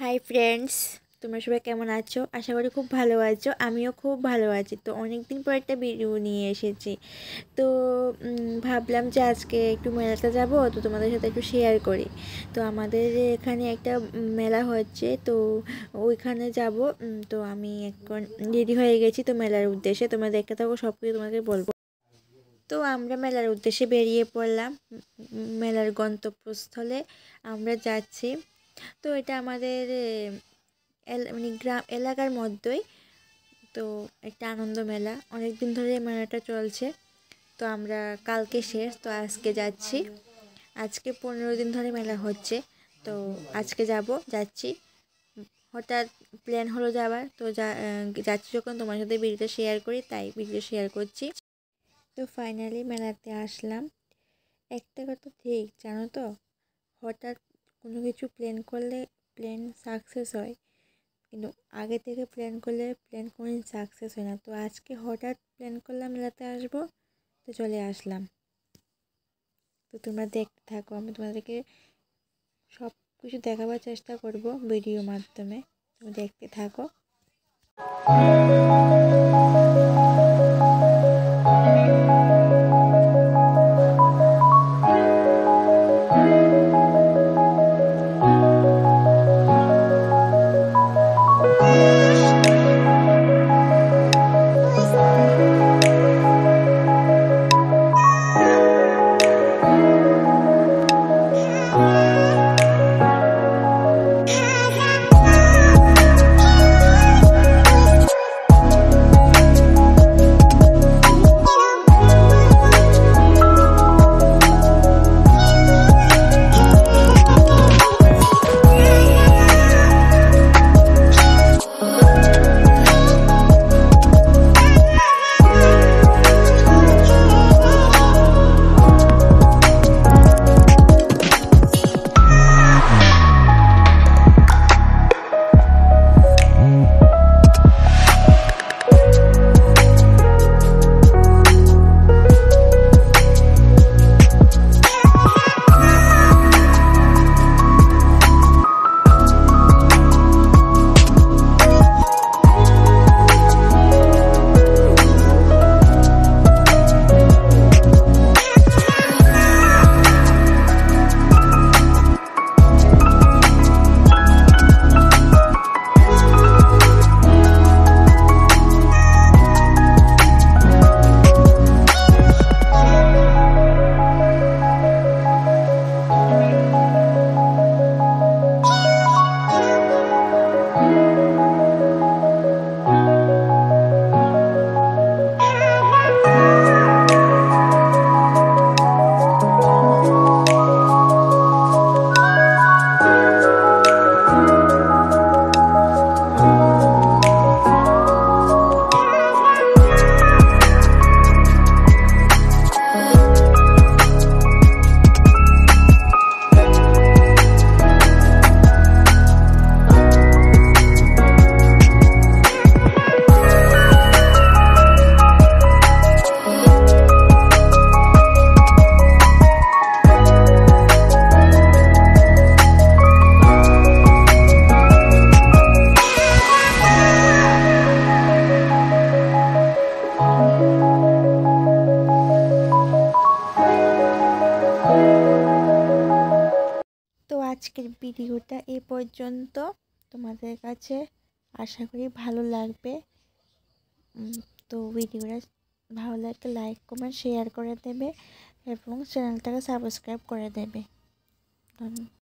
Hi friends, তোমরা সবাই কেমন আছো? আশা করি খুব ভালো আছো। আমিও খুব ভালো আছি। তো অনেক দিন পর একটা ভিডিও নিয়ে এসেছি। তো ভাবলাম যে আজকে একটু মেলাতে যাব, তো তোমাদের সাথে একটু শেয়ার করি। তো আমাদের এখানে একটা মেলা হচ্ছে, তো ওইখানে যাব। তো আমি এখন রেডি হয়ে গেছি তো মেলার উদ্দেশ্যে। তোমরা দেখতে থাকো, সব কিছু তোমাকে বলবো। তো আমরা মেলার উদ্দেশ্যে বেরিয়ে পড়লাম। মেলার গন্তব্যস্থলে আমরা যাচ্ছি। তো এটা আমাদের মানে গ্রাম এলাকার মধ্যেই। তো একটা আনন্দ মেলা, অনেক দিন ধরে মেলাটা চলছে। তো আমরা কালকে শেষ, তো আজকে যাচ্ছি। আজকে 15 দিন ধরে মেলা হচ্ছে। তো আজকে যাচ্ছি। হঠাৎ প্ল্যান হলো যাবার, তো যাচ্ছি যখন তোমার সাথে ভিডিওটা শেয়ার করি, তাই ভিডিও শেয়ার করছি। তো ফাইনালি মেলাতে আসলাম। একটা কথা ঠিক জানো তো, হঠাৎ কোনো কিছু প্ল্যান করলে প্ল্যান সাকসেস হয়, কিন্তু আগে থেকে প্ল্যান করলে প্ল্যান কোনোদিন সাকসেস হয় না। তো আজকে হঠাৎ প্ল্যান করলাম মেলাতে আসবো, তো চলে আসলাম। তো তোমরা দেখতে থাকো, আমি তোমাদেরকে সব কিছু দেখাবার চেষ্টা করব ভিডিওর মাধ্যমে। তুমি দেখতে থাকো। তো আজকের ভিডিওটা এ পর্যন্ত। তোমাদের কাছে আশা করি ভালো লাগবে। তো ভিডিওটা ভালো লাগলে লাইক কমেন্ট শেয়ার করে দেবে এবং চ্যানেলটাকে সাবস্ক্রাইব করে দেবে। ধন্যবাদ।